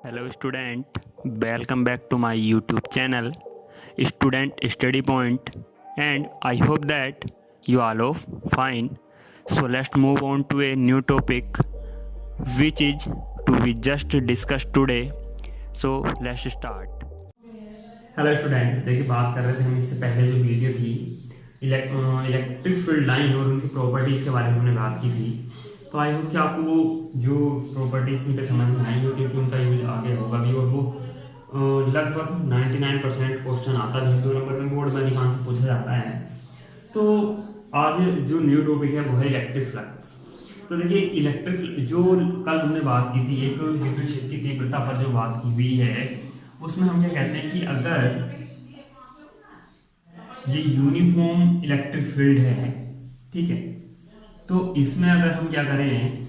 Hello student, welcome back to my YouTube channel Student Study Point, and I hope that you all are fine. So let's move on to a new topic which is to be just discussed today. So let's start. Hello student, देखिए बात कर रहे थे हम इससे पहले जो video थी इलेक्ट्रिक फील्ड लाइन और उनकी प्रॉपर्टीज़ के बारे में हमने बात की थी। तो आई होप कि आपको वो जो प्रॉपर्टीज़ थी समझ में आई हो, क्योंकि उनका यूज आगे होगा भी और वो लगभग 99% क्वेश्चन आता भी है, 2 नंबर में बोर्ड में अधिकांश पूछा जाता है। तो आज जो न्यू टॉपिक है वो है इलेक्ट्रिक फ्लक्स। तो देखिए इलेक्ट्रिक जो कल हमने बात की थी, एक विद्युत क्षेत्र की तीव्रता पर जो बात की हुई है, उसमें हम क्या कहते हैं कि अगर ये यूनिफॉर्म इलेक्ट्रिक फील्ड है, ठीक है, तो इसमें अगर हम क्या करें,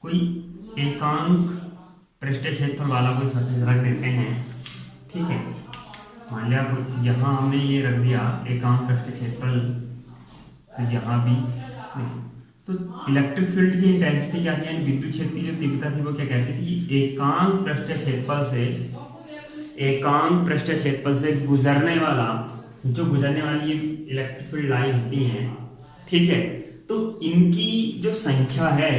कोई एकांक पृष्ठीय क्षेत्रफल वाला कोई सरफेस रख देते हैं, ठीक है, मान लिया यहाँ हमने ये रख दिया एकांक पृष्ठीय क्षेत्रफल, तो यहाँ भी तो इलेक्ट्रिक फील्ड की इंटेंसिटी क्या थी, यानी विद्युत क्षेत्र की जो तीव्रता थी वो क्या कहती थी, एकांक पृष्ठीय क्षेत्रफल से गुजरने वाली ये इलेक्ट्रिक फील्ड लाइन होती हैं, ठीक है, तो इनकी जो संख्या है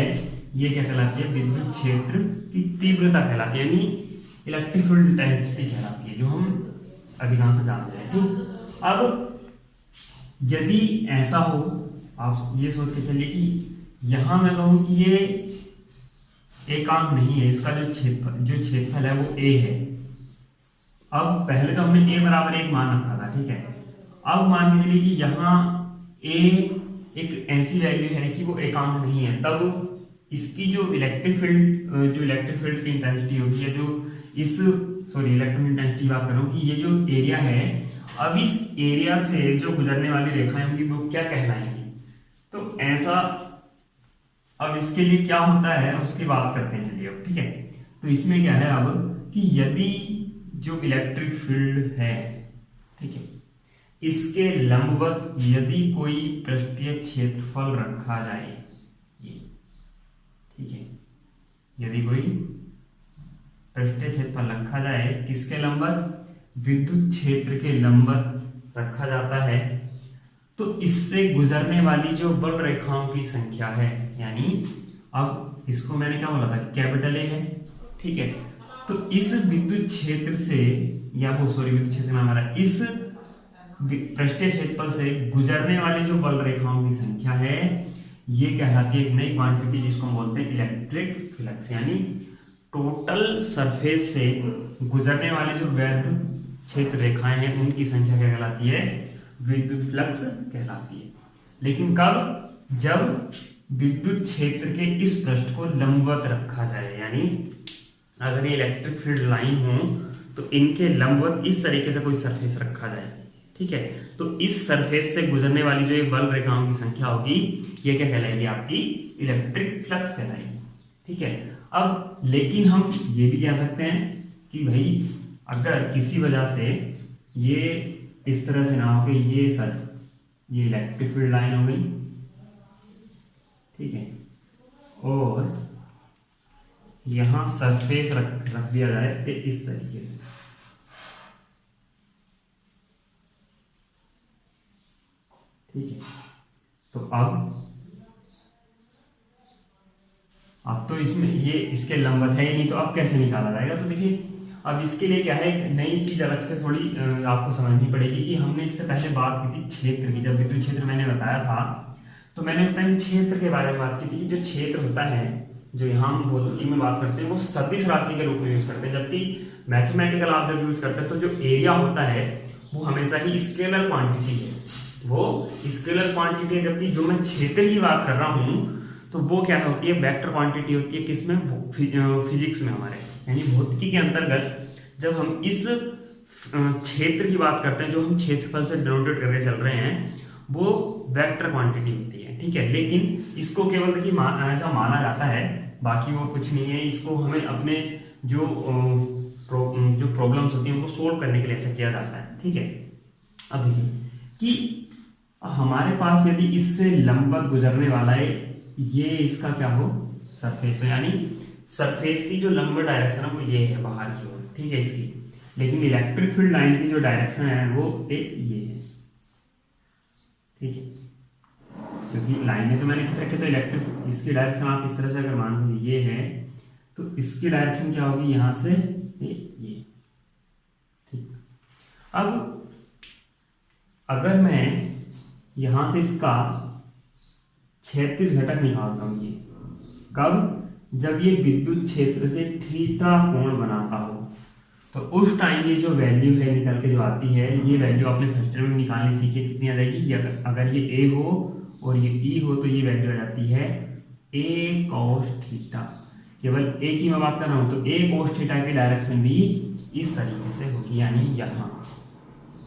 ये क्या कहलाती है, विद्युत क्षेत्र की तीव्रता कहलाती है, यानी इलेक्ट्रिक फील्ड इंटेंसिटी कहलाती है, जो हम अधिकांश जानते हैं। ठीक, अब यदि ऐसा हो, आप ये सोच के चलिए कि यहां मैं कहूं कि ये एकांक नहीं है, इसका जो क्षेत्रफल है वो ए है। अब पहले तो हमने a बराबर 1 मान रखा था, ठीक है, अब मान के चलिए कि यहाँ a एक ऐसी वैल्यू है कि वो एकांक नहीं है, तब इसकी जो इलेक्ट्रिक फील्ड की इंटेंसिटी होगी है, जो इलेक्ट्रिक इंटेंसिटी बात कर रहा हूँ कि ये जो एरिया है, अब इस एरिया से जो गुजरने वाली रेखाएं होंगी वो क्या कहलाएंगी। तो ऐसा अब इसके लिए क्या होता है उसकी बात करते हैं, चलिए अब, ठीक है। तो इसमें क्या है अब कि यदि जो इलेक्ट्रिक फील्ड है, ठीक है, इसके लंबवत यदि कोई पृष्ठीय क्षेत्रफल रखा जाए, ये ठीक है, यदि कोई पृष्ठीय क्षेत्रफल रखा जाए किसके लंबवत, विद्युत क्षेत्र के लंबवत रखा जाता है, तो इससे गुजरने वाली जो बल रेखाओं की संख्या है, यानी अब इसको मैंने क्या बोला था, कैपिटल ए है, ठीक है, तो इस विद्युत क्षेत्र से विद्युत क्षेत्र में हमारा इस पृष्ठीय क्षेत्रफल से गुजरने वाली जो बल रेखाओं की संख्या है, ये कहलाती है एक नई क्वांटिटी जिसको हम बोलते हैं इलेक्ट्रिक फ्लक्स, यानी टोटल सरफेस से गुजरने वाली जो वैध क्षेत्र रेखाएं हैं उनकी संख्या क्या कहलाती है, विद्युत फ्लक्स कहलाती है। लेकिन कब, जब विद्युत क्षेत्र के इस पृष्ठ को लंबवत रखा जाए, यानी अगर ये इलेक्ट्रिक फील्ड लाइन हो तो इनके लंबवत इस तरीके से कोई सरफेस रखा जाए, ठीक है, तो इस सरफेस से गुजरने वाली जो ये बल रेखाओं की संख्या होगी ये क्या कहलाएगी, आपकी इलेक्ट्रिक फ्लक्स कहलाएगी, ठीक है। अब लेकिन हम ये भी कह सकते हैं कि भाई अगर किसी वजह से ये इस तरह से ना हो के ये इलेक्ट्रिक फील्ड लाइन हो गई, ठीक है, और यहां सरफेस रख दिया जाए इस तरीके से, ठीक है, तो अब तो इसमें ये इसके लंबवत है ही नहीं, तो अब कैसे निकाला जाएगा। तो देखिए अब इसके लिए क्या है, एक नई चीज अलग से थोड़ी आपको समझनी पड़ेगी कि हमने इससे पहले बात की थी क्षेत्र की, जब विद्युत क्षेत्र मैंने बताया था तो मैंने उस टाइम क्षेत्र के बारे में बात की थी कि जो क्षेत्र होता है, जो यहाँ हम भौतिकी में बात करते हैं, वो सदिश राशि के रूप में यूज करते हैं, जबकि मैथमेटिकल आप जब यूज करते हैं तो जो एरिया होता है वो हमेशा ही स्केलर क्वांटिटी है, वो स्केलर क्वांटिटी है, जबकि जो मैं क्षेत्र की बात कर रहा हूँ तो वो क्या होती है, वेक्टर क्वांटिटी होती है, किसमें, फिजिक्स में हमारे, यानी भौतिकी के अंतर्गत जब हम इस क्षेत्र की बात करते हैं, जो हम क्षेत्रफल से डिनोटेट करके चल रहे हैं, वो वेक्टर क्वांटिटी होती है, ठीक है। लेकिन इसको केवल देखिए ऐसा माना जाता है, बाकी वो कुछ नहीं है, इसको हमें अपने जो प्रॉब्लम्स होती हैं उनको सोल्व करने के लिए ऐसा किया जाता है, ठीक है। अब देखिए कि हमारे पास यदि इससे लंबवत गुजरने वाला है ये इसका क्या हो, सरफेस हो, यानी सरफेस की जो लंब डायरेक्शन है वो ये है बाहर की ओर, ठीक है इसकी, लेकिन इलेक्ट्रिक फील्ड लाइन की जो डायरेक्शन है वो एक ये है, ठीक है, क्योंकि लाइनें तो मैंने किस रखे, तो इलेक्ट्रिक इसकी डायरेक्शन आप इस तरह से अगर मान लो ये है तो इसकी डायरेक्शन क्या होगी यहां से ये, ठीक। अब अगर मैं यहां से इसका क्षैतिज घटक निकालता हूं, ये कब, जब ये विद्युत क्षेत्र से थीटा कोण बनाता हो, तो उस टाइम ये जो वैल्यू है निकल के जो आती है, ये वैल्यू आपने फर्स्ट ईयर में निकालनी सीखी, कितनी आ जाएगी, अगर ये ए हो और ये ई हो तो ये वैल्यू आ जाती है ए कॉस थीटा। केवल ए की मैं बात कर रहा हूं तो ए कॉस थीटा की डायरेक्शन भी इस तरीके से होगी, यानी यहाँ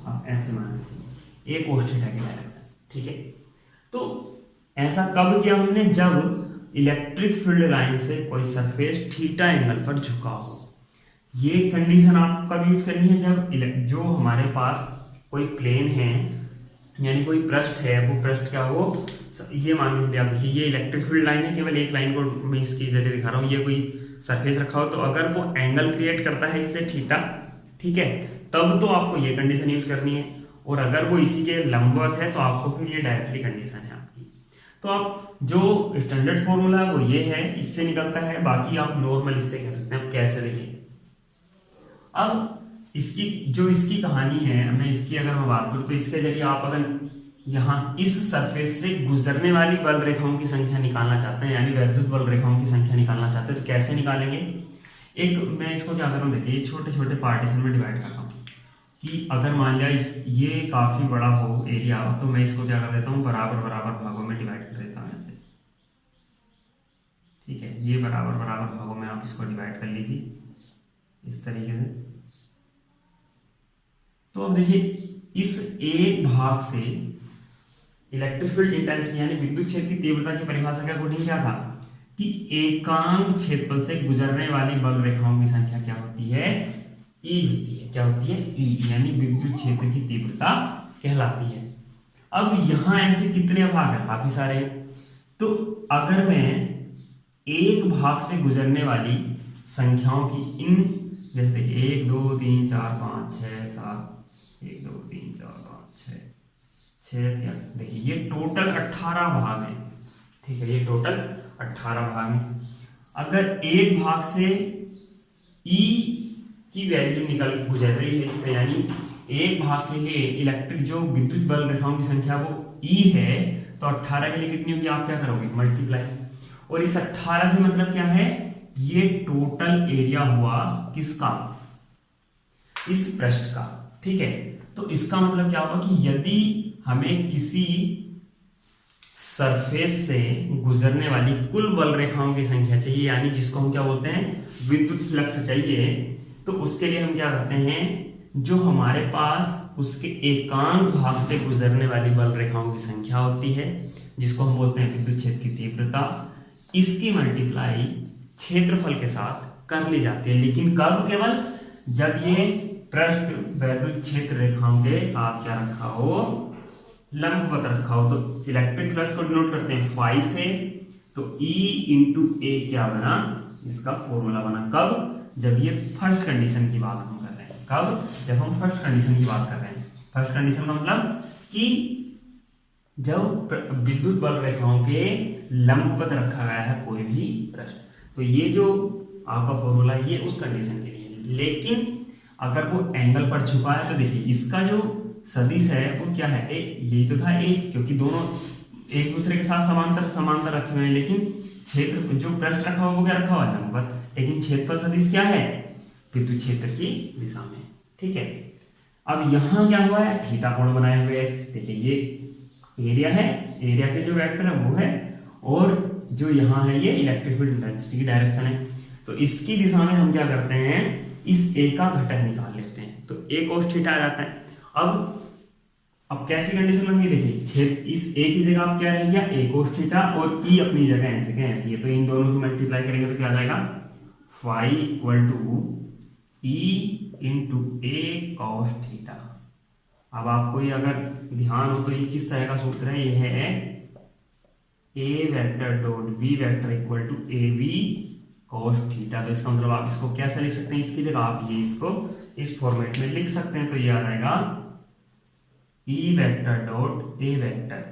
आप ऐसे मान लीजिए ए कॉस थीटा की डायरेक्शन, ठीक है। तो ऐसा कब किया हमने, जब इलेक्ट्रिक फील्ड लाइन से कोई सरफेस थीटा एंगल पर झुका हो। ये कंडीशन आपको कब यूज करनी है, जब जो हमारे पास कोई प्लेन है यानी कोई पृष्ठ है, वो पृष्ठ क्या हो, ये मान लीजिए आप देखिए ये इलेक्ट्रिक फील्ड लाइन है, केवल एक लाइन को मैं इसकी जगह दिखा रहा हूँ, ये कोई सरफेस रखा हो तो अगर वो एंगल क्रिएट करता है इससे थीटा, ठीक है, तब तो आपको ये कंडीशन यूज करनी है, और अगर वो इसी के लंबवत है तो आपको फिर ये डायरेक्टली कंडीशन है आपकी। तो आप जो स्टैंडर्ड फॉर्मूला है वो ये है, इससे निकलता है, बाकी आप नॉर्मल इससे कह सकते हैं। कैसे देखिए, अब इसकी कहानी है, मैं इसकी अगर मैं बात करूं तो इसके जरिए आप अगर यहाँ इस सरफेस से गुजरने वाली बल रेखाओं की संख्या निकालना चाहते हैं, यानी वैद्युत बल रेखाओं की संख्या निकालना चाहते हैं, तो कैसे निकालेंगे। एक मैं इसको क्या कर रहा हूँ, देखिए छोटे छोटे पार्टीशन में डिवाइड करता हूँ, कि अगर मान लिया ये काफी बड़ा हो एरिया हो, तो मैं इसको क्या कर देता हूँ, बराबर बराबर भागों में डिवाइड कर देता हूँ ऐसे, ठीक है, ये बराबर बराबर भागों में आप इसको डिवाइड कर लीजिए इस तरीके से। तो अब देखिए इस एक भाग से इलेक्ट्रिक फील्ड इंटेंसिटी यानी विद्युत क्षेत्र की तीव्रता की परिभाषा के अकॉर्डिंग क्या था कि एकांक क्षेत्रफल से गुजरने वाली बल रेखाओं की संख्या क्या होती है, ई होती है। क्या होती है, ई, यानी विद्युत क्षेत्र की तीव्रता कहलाती है। अब यहां ऐसे कितने भाग हैं, काफी सारे। तो अगर मैं एक भाग से गुजरने वाली संख्याओं की इन जैसे देखिए 1 2 3 4 5 6 7 1 2 3 4 5 6 देखिए ये टोटल 18 भाग हैं, ठीक है, ये टोटल 18 भाग हैं। अगर एक भाग से ई की वैल्यू गुजर रही है इससे, यानी एक भाग के लिए इलेक्ट्रिक जो विद्युत बल रेखाओं की संख्या वो ई है, तो 18 के लिए कितनी होगी, आप क्या करोगे, मल्टीप्लाई। और इस 18 से मतलब क्या है, ये टोटल एरिया हुआ किसका, इस पृष्ठ का, ठीक है। तो इसका मतलब क्या होगा कि यदि हमें किसी सरफेस से गुजरने वाली कुल बल रेखाओं की संख्या चाहिए, यानी जिसको हम क्या बोलते हैं, विद्युत फ्लक्स चाहिए, तो उसके लिए हम क्या करते हैं, जो हमारे पास उसके एकांक भाग से गुजरने वाली बल रेखाओं की संख्या होती है, जिसको हम बोलते हैं विद्युत क्षेत्र की तीव्रता, इसकी मल्टीप्लाई क्षेत्रफल के साथ कर ली जाती है। लेकिन कब, केवल जब ये पृष्ठ वैद्युत क्षेत्र रेखाओं के साथ क्या रखा हो, लंबवत रखा हो। तो इलेक्ट्रिक फ्लक्स को डिनोट करते हैं फाई से, तो E इंटू ए क्या बना, इसका फॉर्मूला बना। कब, जब ये फर्स्ट कंडीशन की बात हम कर रहे हैं। कब, जब हम फर्स्ट कंडीशन की बात कर रहे हैं। फर्स्ट कंडीशन का मतलब कि जब विद्युत बल रेखाओं के लंबवत रखा गया है कोई भी पृष्ठ, तो ये जो आपका फॉर्मूला है ये उस कंडीशन के लिए। लेकिन अगर वो एंगल पर छुपा है, तो देखिए इसका जो सदिश है वो क्या है, ए, यही तो था ए, क्योंकि दोनों एक दूसरे के साथ समांतर रखे हुए हैं। लेकिन क्षेत्र जो पृष्ठ रखा हुआ वो क्या रखा हुआ है, लंबवत। लेकिन क्षेत्रफल सदिश क्या है, विद्युत क्षेत्र की दिशा में, ठीक है। अब यहाँ क्या हुआ है, थीटा कोण बनाए हुए है। देखिए ये एरिया है, एरिया के जो वेक्टर है वो है, और जो यहाँ है ये इलेक्ट्रिक फील्ड इंटेंसिटी की डायरेक्शन है। तो इसकी दिशा में हम क्या करते हैं, इस ए का घटक निकाल लेते हैं, तो ए cos थीटा आ जाता है। अब कैसी कंडीशन बन गई, देखिए इस ए की जगह आप क्या रह गया, ए cos थीटा, और ई अपनी जगह ऐसे क्या ऐसी है, तो इन दोनों को मल्टीप्लाई करेंगे तो क्या आ जाएगा, phi equal to E into A cos theta. अब आपको ये अगर ध्यान हो तो ये किस तरह का सूत्र है, ये है A vector dot B vector equal to A B cos theta. तो इसका मतलब आप इसको कैसे लिख सकते हैं, इसकी जगह आप ये इसको इस फॉर्मेट में लिख सकते हैं। तो ये आ जाएगा E vector dot A vector,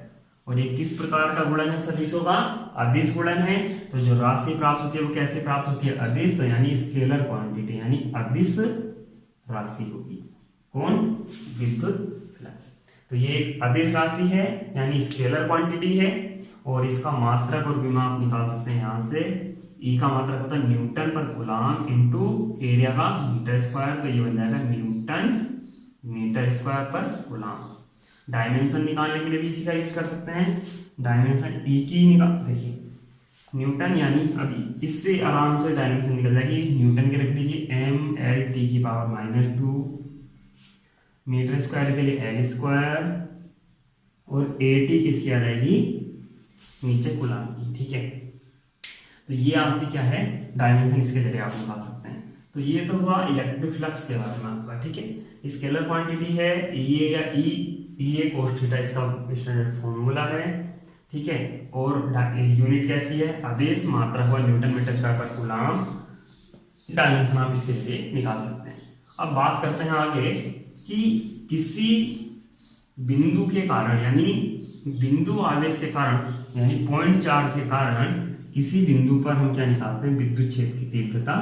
और ये किस प्रकार का गुणन है सदिशों का, अदिश गुणन है। तो जो राशि प्राप्त होती है वो कैसे प्राप्त होती है, अदिश, तो यानी स्केलर क्वांटिटी यानी अदिश राशि होगी। कौन, विद्युत फ्लक्स। तो ये एक अदिश राशि है यानी स्केलर क्वांटिटी है, और इसका मात्रक और विमा आप निकाल सकते हैं यहाँ से। ई का मात्रक होता है न्यूटन पर कूलम्ब इनटू एरिया का मीटर स्क्वायर, तो ये बन जाएगा न्यूटन मीटर स्क्वायर पर कूलम्ब। डायमेंशन निकालने के लिए भी इसी का यूज कर सकते हैं। डायमेंशन ई की निकाल, देखिए न्यूटन यानी अभी इससे आराम से डायमेंशन निकल जाएगी। न्यूटन के रख लीजिए m/10⁻², मीटर स्क्वायर के लिए l स्क्वायर, और at किसकी आ जाएगी, नीचे कूलम्ब की। ठीक है, तो ये आपकी क्या है, डायमेंशन इसके जरिए आप निकाल सकते हैं। तो ये तो हुआ इलेक्ट्रिक फ्लक्स के बारे में आपका। ठीक है, स्केलर क्वांटिटी है ये या ई cos थीटा, इसका स्टैंडर्ड फॉर्मूला है। ठीक है, और यूनिट कैसी है, आदेश, मात्रा हुआ न्यूटन मीटर स्क्वायर पर कूलम्ब, डायमेंशन आप इसके जरिए निकाल सकते हैं। अब बात करते हैं आगे कि किसी बिंदु के कारण यानी बिंदु आवेश के कारण यानी पॉइंट चार्ज के कारण किसी बिंदु पर हम क्या निकालते हैं, विद्युत क्षेत्र की तीव्रता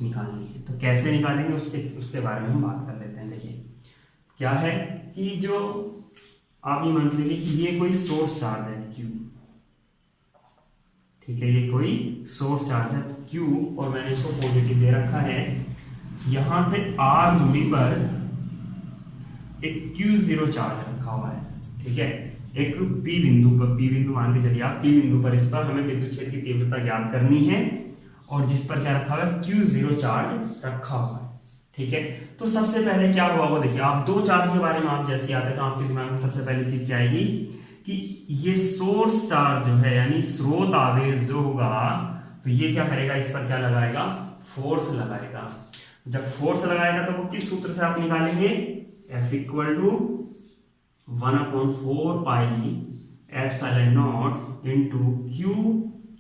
निकालनी है। तो कैसे निकालेंगे उसके बारे में हम बात कर लेते हैं। देखिए क्या है कि जो आप ये मान लीजिए कि ये कोई सोर्स चार्ज है Q। ठीक है, ये कोई सोर्स चार्ज है Q, और मैंने इसको पॉजिटिव दे रखा है। यहां से R दूरी पर एक Q0 चार्ज रखा हुआ है। ठीक है, एक P बिंदु मान के चलिए आप, P बिंदु पर इस पर हमें विद्युत क्षेत्र की तीव्रता ज्ञात करनी है, और जिस पर क्या रखा हुआ है, Q0 चार्ज रखा हुआ है। ठीक है, तो सबसे पहले क्या हुआ वो देखिए, आप दो चार्ज के बारे में आप जैसे आते हैं तो आपके दिमाग में सबसे पहली चीज क्या आएगी कि ये सोर्स चार्ज जो है यानी स्रोत आवेश जो होगा, तो ये क्या करेगा, इस पर क्या लगाएगा, फोर्स लगाएगा। जब फोर्स लगाएगा तो वो किस सूत्र से आप निकालेंगे, F = 1/4 pi epsilon not into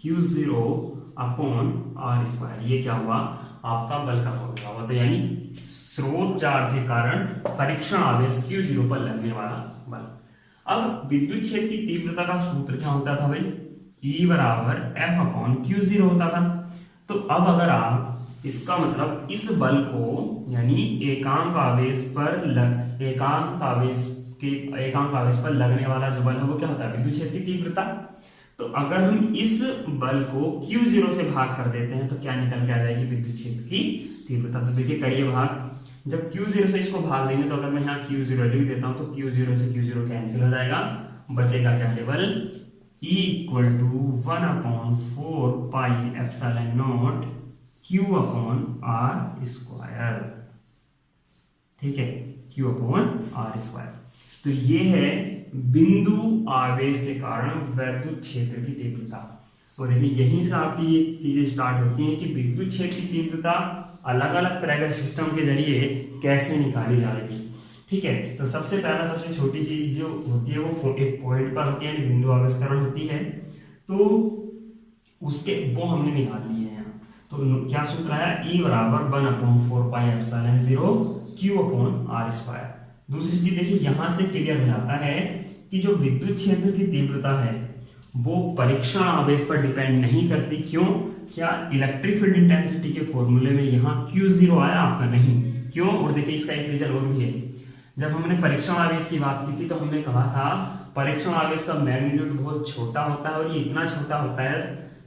Q0 upon R²। ये क्या हुआ, आपका बल का फॉर्मूला हुआ। तो यानी स्रोत चार्ज के कारण परीक्षण आवेश Q0 पर लगने वाला बल। अब विद्युत क्षेत्र की तीव्रता का सूत्र क्या होता था भाई, E = F/Q0 होता था। तो अब अगर आप इसका मतलब इस बल को यानी एकांक आवेश पर लगने वाला जो बल है वो क्या होता है, विद्युत क्षेत्र की तीव्रता। तो अगर हम इस बल को Q0 से भाग कर देते हैं तो क्या निकल के आ जाएगी, विद्युत क्षेत्र की तीव्रता। तो देखिए करिए भाग, जब Q0 से इसको भाग देंगे तो अगर मैं यहाँ Q0 लिख देता हूँ तो Q0 से Q0 कैंसिल हो जाएगा, बचेगा क्या, केवल E = 1/4 pi epsilon not Q/R²। ठीक है, Q/R²। तो ये है बिंदु आवेश के कारण विद्युत क्षेत्र की तीव्रता। और देखिए यहीं से आपकी ये चीजें स्टार्ट होती हैं कि विद्युत क्षेत्र की तीव्रता अलग अलग तरह के सिस्टम के जरिए कैसे निकाली जाएगी। ठीक है, तो सबसे पहला सबसे छोटी चीज जो होती है वो एक पॉइंट पर होती है, बिंदु आवेश कारण होती है। तो वो हमने निकाल ली है यहाँ। तो क्या सूत्र है, E = 1/4 पाई एप्सिलॉन 0 Q/R²। दूसरी चीज देखिए यहां से क्लियर हो जाता है कि जो विद्युत क्षेत्र की तीव्रता है वो परीक्षण आवेश पर डिपेंड नहीं करती। क्यों, क्या इलेक्ट्रिक फील्ड इंटेंसिटी के फॉर्मूले में यहाँ Q0 आया आपका, नहीं। क्यों, और देखिए इसका एक रीजन और भी है। जब हमने परीक्षण आवेश की बात की थी तो हमने कहा था परीक्षण आवेश का मैग्नीट्यूड बहुत छोटा होता है, और ये इतना छोटा होता है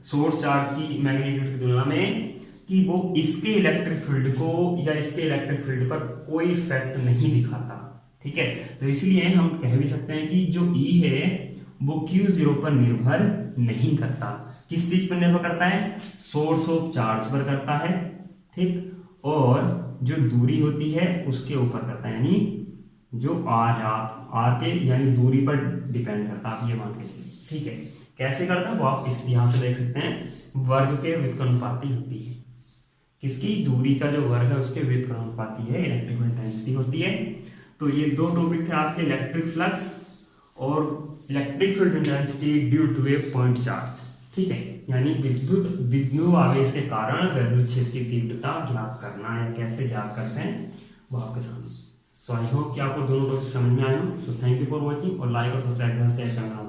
सोर्स चार्ज की मैग्नीट्यूड की तुलना में कि वो इसके इलेक्ट्रिक फील्ड को या इसके इलेक्ट्रिक फील्ड पर कोई इफेक्ट नहीं दिखाता। ठीक है, तो इसलिए हम कह भी सकते हैं कि जो E है वो Q0 पर निर्भर नहीं करता। किस चीज पर निर्भर करता है, सोर्स ऑफ चार्ज पर करता है। ठीक, और जो दूरी होती है उसके ऊपर करता है, यानी जो R है R के यानी दूरी पर डिपेंड करता है, आप ये मान के चलिए। ठीक है, कैसे करता है वो आप इस यहाँ से देख सकते हैं, वर्ग के व्युत्क्रमानुपाती होती है। किसकी, दूरी का जो वर्ग है उसके व्युत्क्रमानुपाती है, इलेक्ट्रिक इंटेंसिटी होती है। तो ये दो टॉपिक थे आज के, इलेक्ट्रिक फ्लक्स और electric field intensity due to a point charge. ठीक है, यानी विद्युत आवेश के कारण वैद्युत क्षेत्र की तीव्रता ज्ञात करना है, कैसे ज्ञात करते हैं वो आपके सामने। सो आई होप कि आपको दोनों टॉपिक समझ में आए हो। So thank you for watching, और लाइक और सब्सक्राइब शेयर करना।